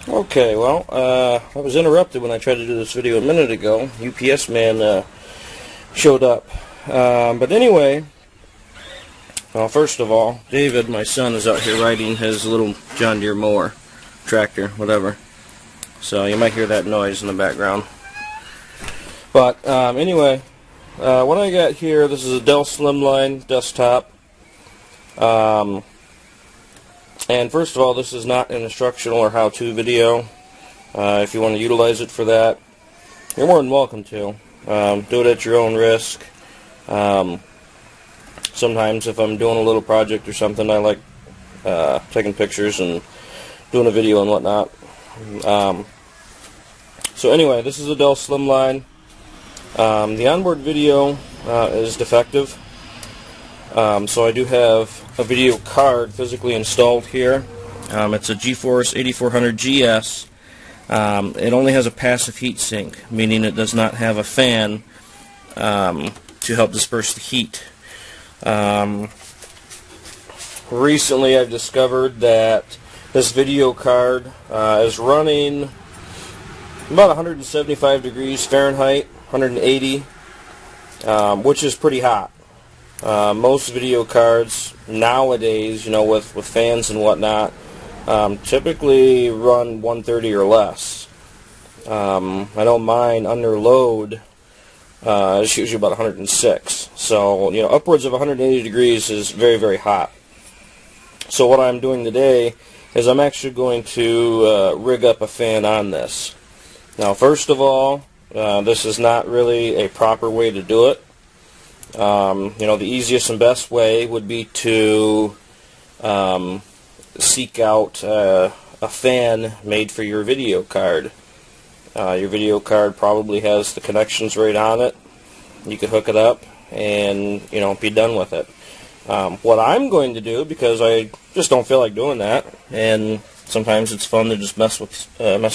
Okay, well, I was interrupted when I tried to do this video a minute ago. UPS man showed up. But anyway, well, first of all, David, my son, is out here riding his little John Deere mower, tractor, whatever. So you might hear that noise in the background. But anyway, what I got here, this is a Dell Slimline desktop. And first of all, this is not an instructional or how-to video. If you want to utilize it for that, you're more than welcome to. Do it at your own risk. Sometimes if I'm doing a little project or something, I like taking pictures and doing a video and whatnot. So anyway, this is a Dell Slimline. The onboard video is defective. So I do have a video card physically installed here. It's a GeForce 8400 GS. It only has a passive heatsink, meaning it does not have a fan to help disperse the heat. Recently I've discovered that this video card is running about 175 degrees Fahrenheit, 180, which is pretty hot. Most video cards nowadays, with fans and whatnot, typically run 130 or less. I know mine under load is usually about 106. So, upwards of 180 degrees is very, very hot. So what I'm doing today is I'm actually going to rig up a fan on this. Now, first of all, this is not really a proper way to do it. The easiest and best way would be to seek out a fan made for your video card. Your video card probably has the connections right on it. You could hook it up and be done with it. What I'm going to do, because I just don't feel like doing that, and sometimes it's fun to just mess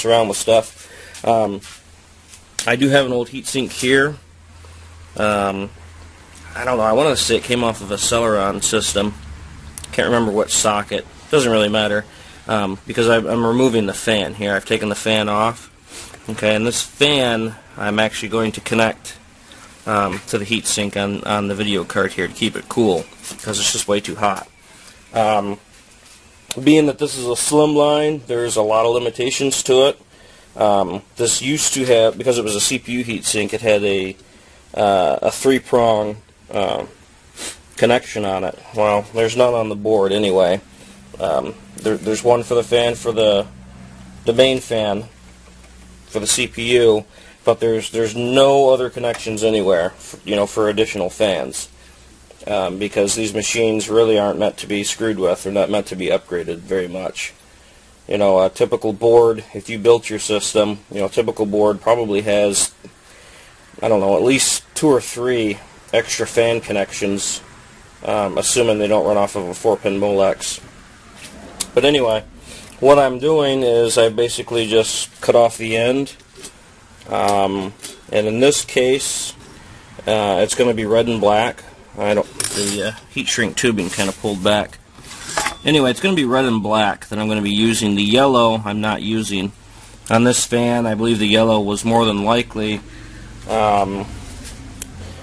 around with stuff. I do have an old heatsink here. I don't know, I want to say it came off of a Celeron system. Can't remember what socket. Doesn't really matter, because I'm removing the fan here. I've taken the fan off. Okay, and this fan I'm actually going to connect to the heatsink on the video card here to keep it cool, because it's just way too hot. Being that this is a slimline, there's a lot of limitations to it. This used to have, because it was a CPU heatsink, it had a 3-prong connection on it. Well, there's none on the board anyway. There's one for the fan, for the main fan for the CPU, but there's no other connections anywhere for additional fans, because these machines really aren't meant to be screwed with. They're not meant to be upgraded very much. A typical board, if you built your system, a typical board probably has, I don't know, at least 2 or 3 extra fan connections, assuming they don't run off of a 4-pin Molex. But anyway, what I'm doing is I basically just cut off the end, and in this case, it's going to be red and black. The heat shrink tubing kind of pulled back. Anyway, it's going to be red and black that I'm going to be using. The yellow I'm not using. On this fan, I believe the yellow was more than likely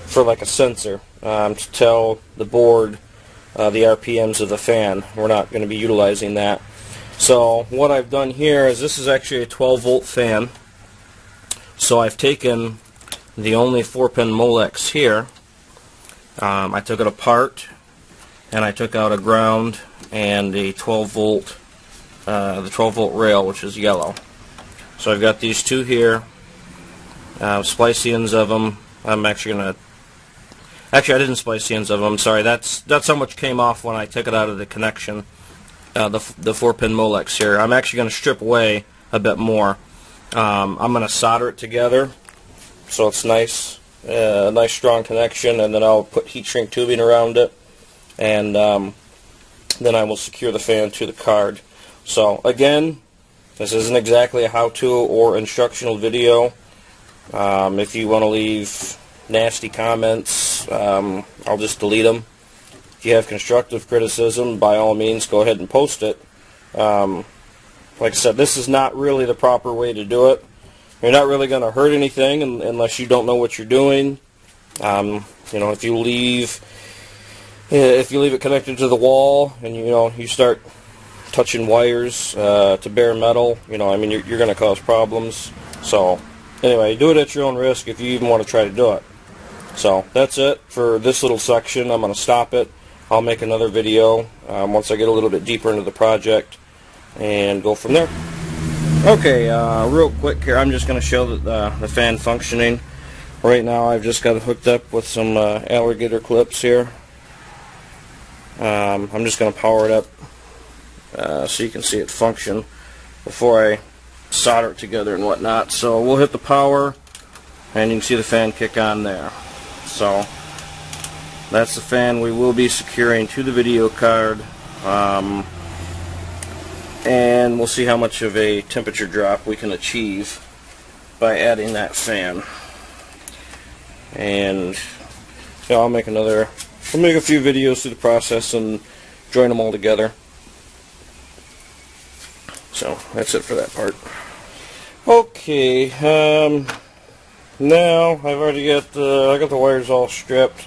for like a sensor to tell the board the RPMs of the fan. We're not going to be utilizing that. So what I've done here is, this is actually a 12-volt fan. So I've taken the only 4-pin Molex here. I took it apart, and I took out a ground and a 12-volt, the 12-volt rail, which is yellow. So I've got these two here. Splice the ends of them. I'm actually going to... Actually, I didn't splice the ends of them. I'm sorry. That's how much came off when I took it out of the connection. The 4-pin Molex here. I'm actually going to strip away a bit more. I'm going to solder it together so it's nice, a nice strong connection, and then I'll put heat shrink tubing around it, and then I will secure the fan to the card. So again, this isn't exactly a how-to or instructional video. If you want to leave nasty comments, I'll just delete them. If you have constructive criticism, by all means, go ahead and post it. like I said, this is not really the proper way to do it. You're not really going to hurt anything unless you don't know what you're doing. You know, if you leave it connected to the wall and you start touching wires to bare metal, I mean, you're going to cause problems. So anyway, do it at your own risk if you even want to try to do it. So that's it for this little section. I'm going to stop it. I'll make another video once I get a little bit deeper into the project and go from there. Okay, real quick here, I'm just going to show the fan functioning. Right now I've just got it hooked up with some alligator clips here. I'm just going to power it up so you can see it function before I solder it together and whatnot. So we'll hit the power and you can see the fan kick on there. So that's the fan we will be securing to the video card. And we'll see how much of a temperature drop we can achieve by adding that fan. And I'll make a few videos through the process and join them all together. So that's it for that part. Okay, now I've already got the wires all stripped.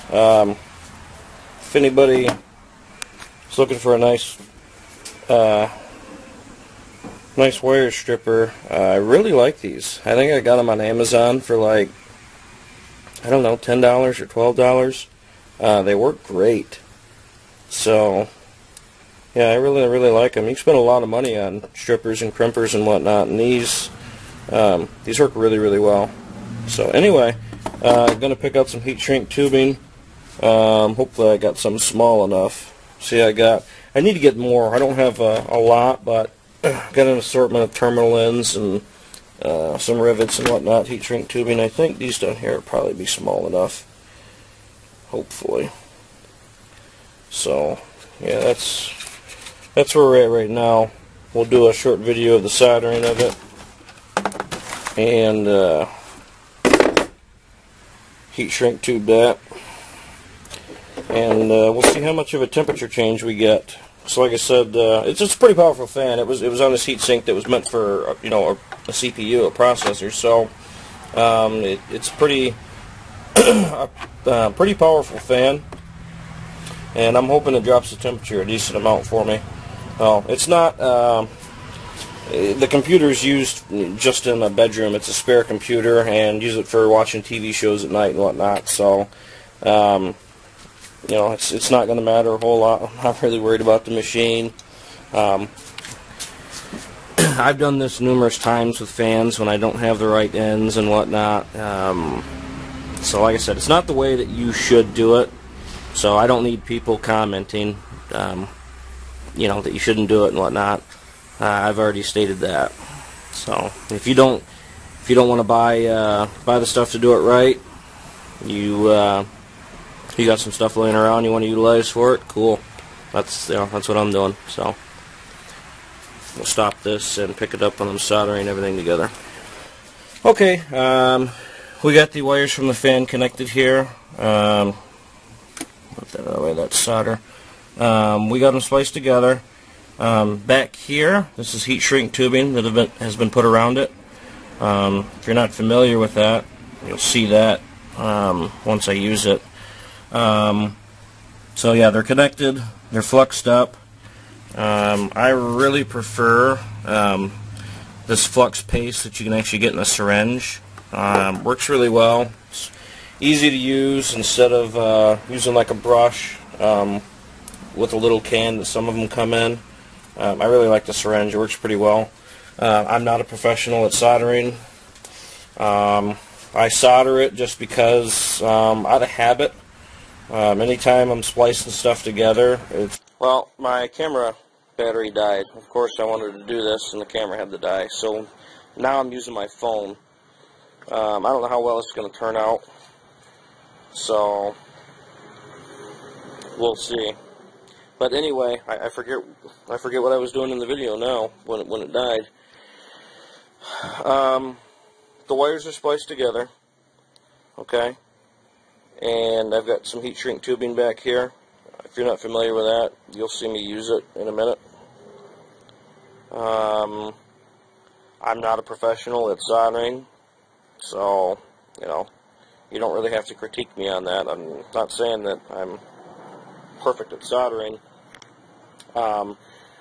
If anybody is looking for a nice wire stripper, I really like these. I think I got them on Amazon for like, I don't know, $10 or $12. They work great. So yeah, I really like them. You can spend a lot of money on strippers and crimpers and whatnot, and these work really well. So anyway, I'm gonna pick out some heat shrink tubing. Hopefully I got some small enough. See, I need to get more. I don't have a lot, but got an assortment of terminal ends and some rivets and whatnot, heat shrink tubing. I think these down here will probably be small enough, hopefully. So yeah, that's where we're at right now. We'll do a short video of the soldering of it and heat shrink tube that, and we'll see how much of a temperature change we get. So like I said, it's just a pretty powerful fan. It was on this heat sink that was meant for a CPU, a processor. So it's pretty pretty powerful fan, and I'm hoping it drops the temperature a decent amount for me. Well, it's not. The computer is used just in a bedroom. It's a spare computer, and use it for watching TV shows at night and whatnot. So it's not going to matter a whole lot. I'm not really worried about the machine. I've done this numerous times with fans when I don't have the right ends and whatnot. So like I said, it's not the way that you should do it. So I don't need people commenting, that you shouldn't do it and whatnot. I've already stated that. So if you don't want to buy the stuff to do it right, you got some stuff laying around you want to utilize for it, cool. That's what I'm doing. So we'll stop this and pick it up when I'm soldering everything together. Okay, we got the wires from the fan connected here. Let that out of the way, that's solder. We got them spliced together. Back here, this is heat shrink tubing that has been put around it. If you're not familiar with that, you'll see that once I use it. So yeah, they're connected, they're fluxed up. I really prefer this flux paste that you can actually get in a syringe. Works really well. It's easy to use instead of using like a brush with a little can that some of them come in. I really like the syringe. It works pretty well. I'm not a professional at soldering. I solder it just because out of habit. Anytime I'm splicing stuff together, well, my camera battery died. Of course, I wanted to do this, and the camera had to die. So now I'm using my phone. I don't know how well it's going to turn out. So we'll see. But anyway, I forget what I was doing in the video now when it died. The wires are spliced together. Okay. And I've got some heat shrink tubing back here. If you're not familiar with that, you'll see me use it in a minute. I'm not a professional at soldering, so, you know, you don't really have to critique me on that. I'm not saying that I'm perfect at soldering.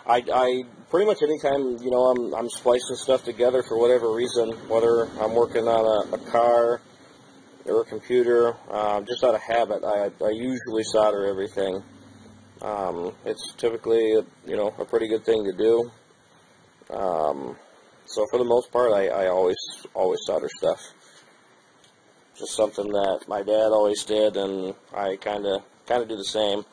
I pretty much anytime, you know, I'm splicing stuff together for whatever reason, whether I'm working on a car or a computer, just out of habit, I usually solder everything. It's typically, you know, a pretty good thing to do. So for the most part, I always solder stuff. Just something that my dad always did, and I kind of do the same.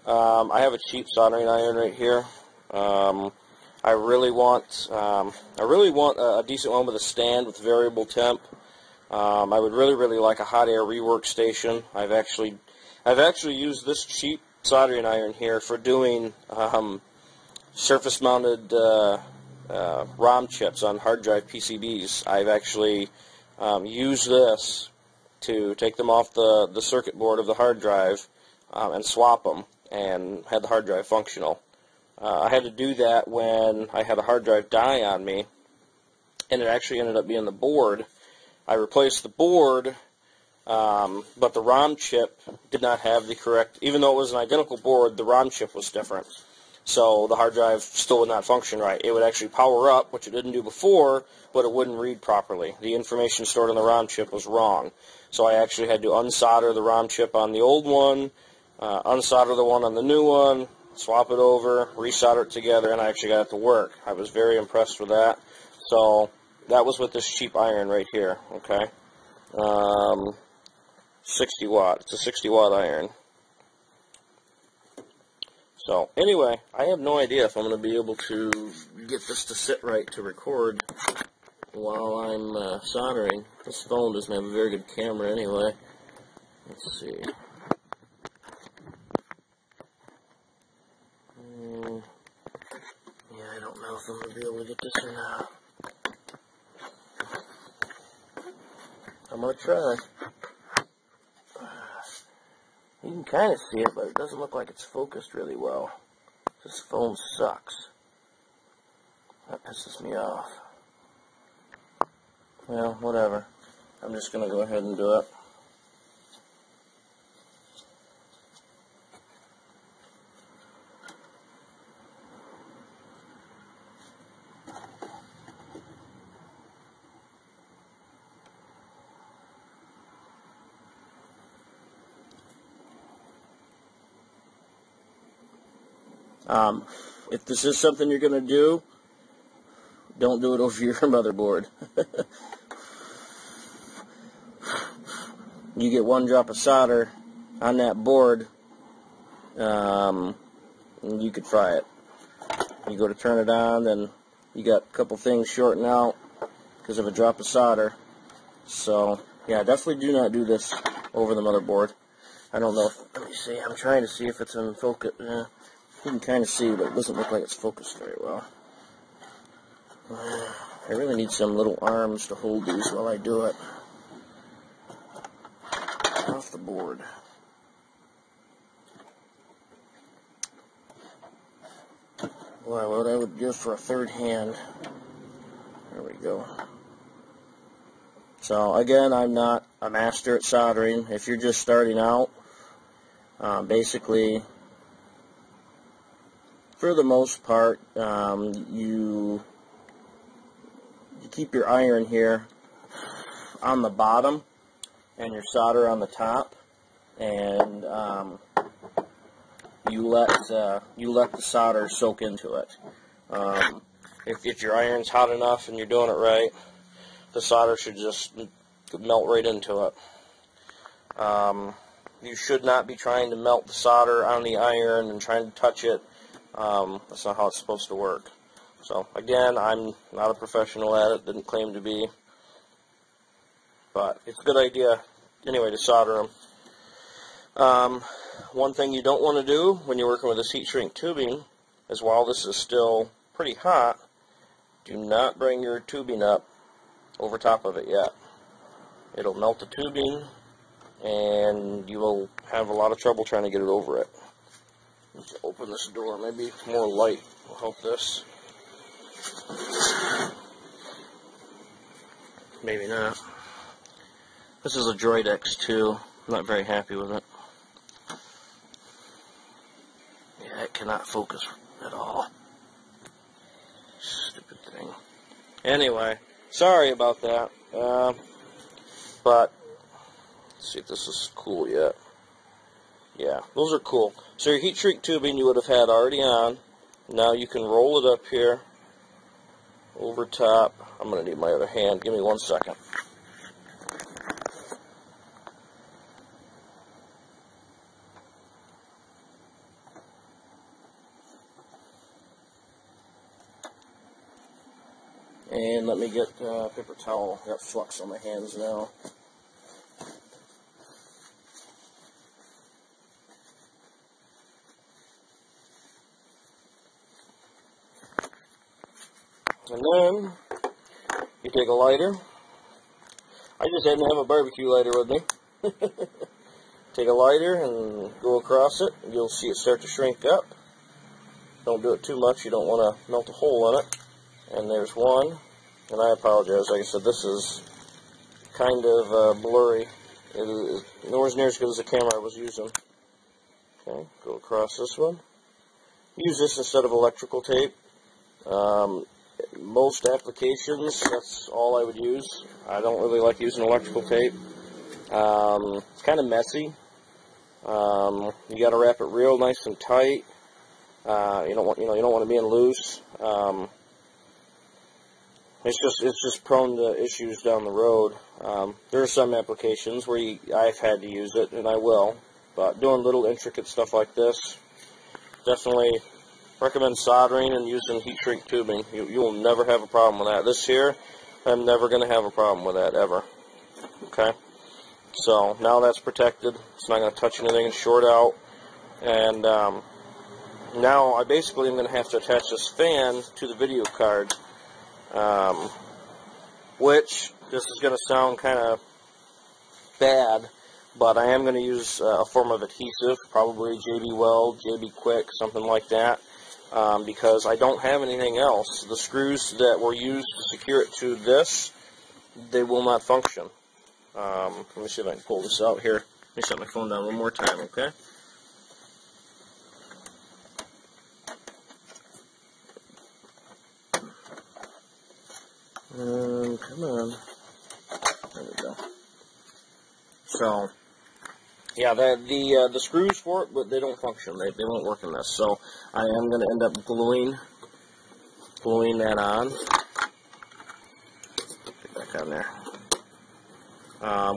I have a cheap soldering iron right here. I really want a decent one with a stand with variable temp. I would really like a hot air rework station. I've actually used this cheap soldering iron here for doing surface mounted ROM chips on hard drive PCBs. I've actually used this to take them off the circuit board of the hard drive and swap them, and had the hard drive functional. I had to do that when I had a hard drive die on me, and it actually ended up being the board. I replaced the board, but the ROM chip did not have the correct, even though it was an identical board, the ROM chip was different. So the hard drive still would not function right. It would actually power up, which it didn't do before, but it wouldn't read properly. The information stored on the ROM chip was wrong. So I actually had to unsolder the ROM chip on the old one, unsolder the one on the new one, swap it over, resolder it together, and I actually got it to work. I was very impressed with that. So that was with this cheap iron right here, okay? 60 watt. It's a 60 watt iron. So anyway, I have no idea if I'm going to be able to get this to sit right to record while I'm soldering. This phone doesn't have a very good camera anyway. Let's see. Yeah, I don't know if I'm going to be able to get this or not. I'm going to try. You can kind of see it, but it doesn't look like it's focused really well. This phone sucks. That pisses me off. Well, whatever. I'm just going to go ahead and do it. If this is something you're going to do, don't do it over your motherboard. You get one drop of solder on that board, and you could fry it. You go to turn it on, then you got a couple things shorting out because of a drop of solder. So, yeah, definitely do not do this over the motherboard. I don't know if, let me see, I'm trying to see if it's in focus. You can kind of see, but it doesn't look like it's focused very well. I really need some little arms to hold these while I do it. Off the board. Boy, what I would give for a third hand. There we go. So, again, I'm not a master at soldering. If you're just starting out, basically, for the most part, you keep your iron here on the bottom and your solder on the top, and you let the solder soak into it. If your iron's hot enough and you're doing it right, the solder should just melt right into it. You should not be trying to melt the solder on the iron and trying to touch it. That's not how it's supposed to work. So, again, I'm not a professional at it, didn't claim to be, but it's a good idea, anyway, to solder them. One thing you don't want to do when you're working with this heat shrink tubing is, while this is still pretty hot, do not bring your tubing up over top of it yet. It'll melt the tubing, and you will have a lot of trouble trying to get it over it. Let's open this door. Maybe more light will help this. Maybe not. This is a Droid X2. I'm not very happy with it. Yeah, it cannot focus at all. Stupid thing. Anyway, sorry about that. But let's see if this is cool yet. Yeah, those are cool. So your heat shrink tubing you would have had already on. Now you can roll it up here over top. I'm going to need my other hand. Give me 1 second. And let me get a paper towel. I got flux on my hands now. And then you take a lighter. I just happen to have a barbecue lighter with me. Take a lighter and go across it. You'll see it start to shrink up. Don't do it too much. You don't want to melt a hole in it. And there's one. And I apologize. Like I said, this is kind of blurry. It is nowhere near as good as the camera I was using. Okay, go across this one. Use this instead of electrical tape. Most applications, that's all I would use. I don't really like using electrical tape. It's kind of messy. You got to wrap it real nice and tight. You don't want to be in loose. It's just prone to issues down the road. There are some applications where I've had to use it, and I will. But doing little intricate stuff like this, definitely recommend soldering and using heat shrink tubing. You will never have a problem with that. This here, I'm never going to have a problem with that, ever. Okay? So, now that's protected. It's not going to touch anything and short out. And now I basically am going to have to attach this fan to the video card. Which, this is going to sound kind of bad, but I am going to use a form of adhesive, probably JB Weld, JB Quick, something like that. Because I don't have anything else. The screws that were used to secure it to this, they will not function. Let me see if I can pull this out here. Let me set my phone down one more time, okay? Come on. There we go. So, yeah, the screws for it, but they don't function. They won't work in this. So I am going to end up gluing that on. Get back on there.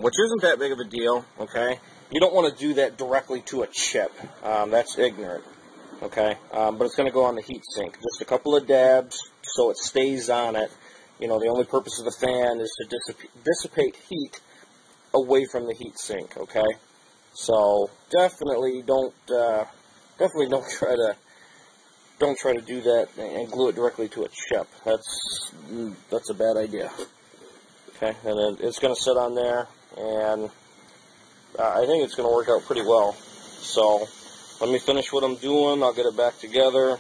Which isn't that big of a deal. Okay, you don't want to do that directly to a chip. That's ignorant. Okay, but it's going to go on the heat sink. Just a couple of dabs so it stays on it. You know, the only purpose of the fan is to dissipate heat away from the heat sink. Okay. So definitely don't try to do that and glue it directly to a chip. That's a bad idea. Okay, and then it's going to sit on there, and I think it's going to work out pretty well. So let me finish what I'm doing. I'll get it back together.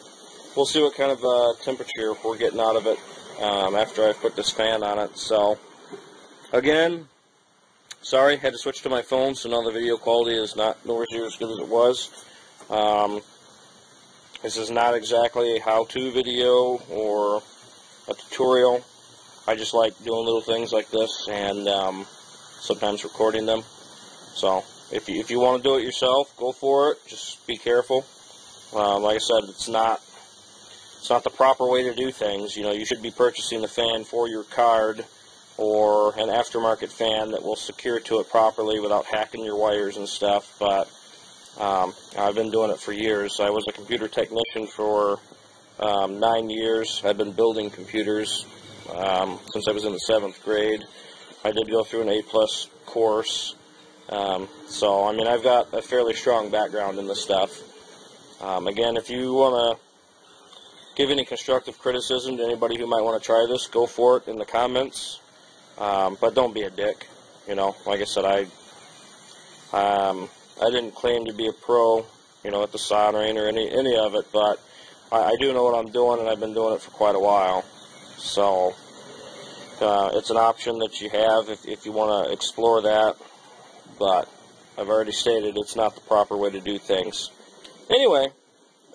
We'll see what kind of temperature we're getting out of it after I put this fan on it. So again, sorry, had to switch to my phone, so now the video quality is nowhere near as good as it was. This is not exactly a how-to video or a tutorial. I just like doing little things like this and sometimes recording them. So if you want to do it yourself, go for it. Just be careful. Like I said, it's not the proper way to do things. You know, you should be purchasing the fan for your card, or an aftermarket fan that will secure to it properly without hacking your wires and stuff. But I've been doing it for years. I was a computer technician for 9 years. I've been building computers since I was in the 7th grade. I did go through an A+ course. So, I mean, I've got a fairly strong background in this stuff. Again, if you want to give any constructive criticism to anybody who might want to try this, go for it in the comments. But don't be a dick. You know, like I said, I didn't claim to be a pro, you know, at the soldering or any of it, but I do know what I'm doing, and I've been doing it for quite a while. So it's an option that you have if you want to explore that, but I've already stated it's not the proper way to do things. Anyway,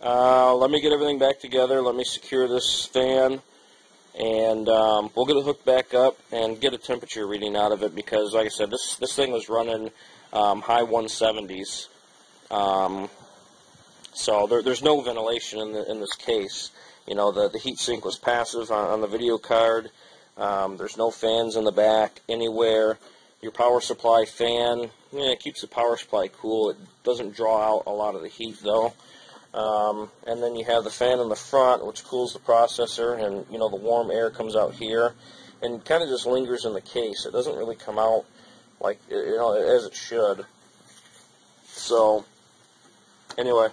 let me get everything back together. Let me secure this fan, and we'll get it hooked back up and get a temperature reading out of it, because, like I said, this thing was running high 170s. So there's no ventilation in this case. You know, the heatsink was passive on the video card. There's no fans in the back anywhere. Your power supply fan, yeah, it keeps the power supply cool. It doesn't draw out a lot of the heat, though. And then you have the fan in the front, which cools the processor, and, you know, the warm air comes out here and kind of just lingers in the case. It doesn't really come out like, you know, as it should. So anyway,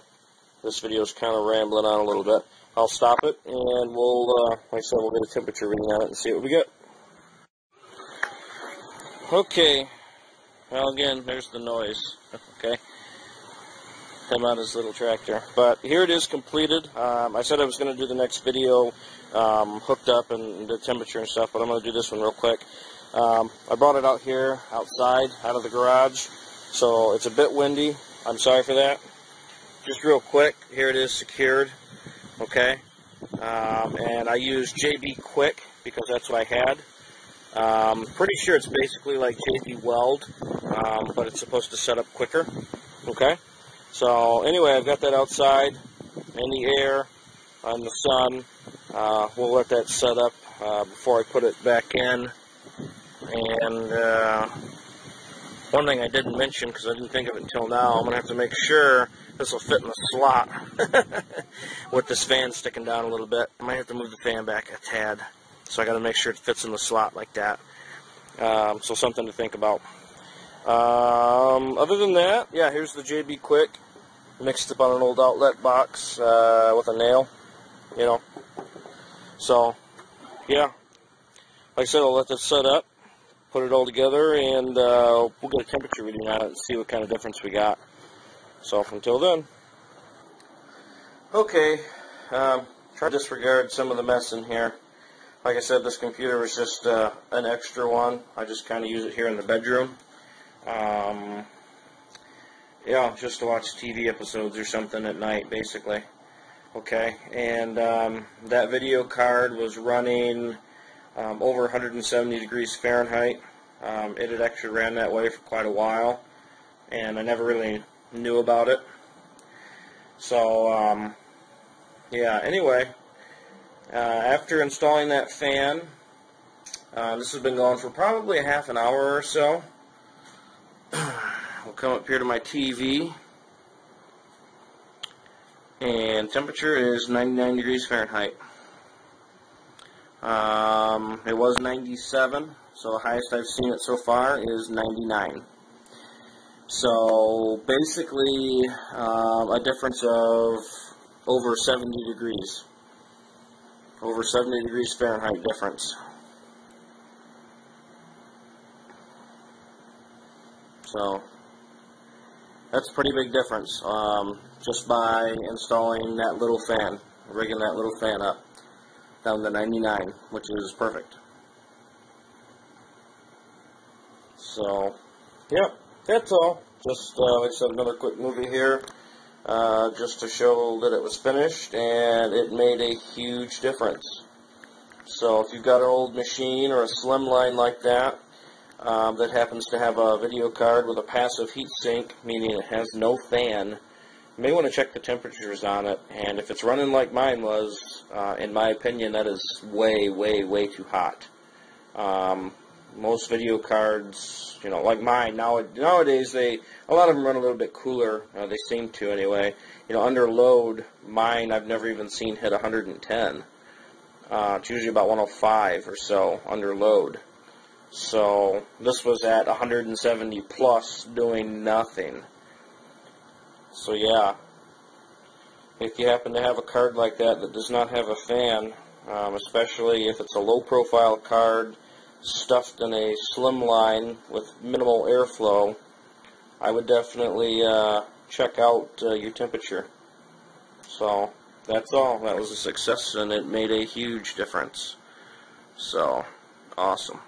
this video is kind of rambling on a little bit. I'll stop it, and we'll, like I said, we'll get a temperature reading on it and see what we get. Okay, well, again, there's the noise, okay, him on his little tractor. But here it is completed. I said I was going to do the next video hooked up and the temperature and stuff, but I'm going to do this one real quick. I brought it out here, outside, out of the garage, so it's a bit windy. I'm sorry for that. Just real quick, here it is secured. Okay, and I used JB Quick because that's what I had. Pretty sure it's basically like JB Weld, but it's supposed to set up quicker. Okay, so anyway, I've got that outside in the air, on the sun. We'll let that set up before I put it back in. And one thing I didn't mention, because I didn't think of it until now, I'm going to have to make sure this will fit in the slot with this fan sticking down a little bit. I might have to move the fan back a tad, so I got to make sure it fits in the slot like that. So something to think about. Other than that, yeah, here's the JB Quick mixed up on an old outlet box with a nail, you know. So yeah, like I said, I'll let this set up, put it all together, and we'll get a temperature reading on it and see what kind of difference we got. So until then, okay, try to disregard some of the mess in here. Like I said, this computer was just an extra one. I just kind of use it here in the bedroom. Yeah, just to watch TV episodes or something at night, basically. Okay, and that video card was running over 170 degrees Fahrenheit. It had actually ran that way for quite a while, and I never really knew about it. So yeah, anyway, after installing that fan, this has been going for probably a half an hour or so. We'll come up here to my TV, and temperature is 99 degrees Fahrenheit. It was 97, so the highest I've seen it so far is 99. So basically a difference of over 70 degrees. Over 70 degrees Fahrenheit difference. So that's a pretty big difference just by installing that little fan, rigging that little fan up down to 99, which is perfect. So yeah, that's all. Just like I said, another quick movie here, just to show that it was finished, and it made a huge difference. So if you've got an old machine or a slimline like that, that happens to have a video card with a passive heatsink, meaning it has no fan, you may want to check the temperatures on it, and if it's running like mine was, in my opinion, that is way, way, way too hot. Most video cards, you know, like mine, nowadays, a lot of them run a little bit cooler. They seem to, anyway. You know, under load, mine I've never even seen hit 110. It's usually about 105 or so under load. So this was at 170 plus, doing nothing. So yeah, if you happen to have a card like that that does not have a fan, especially if it's a low-profile card stuffed in a slim line with minimal airflow, I would definitely check out your temperature. So that's all. That was a success, and it made a huge difference. So, awesome.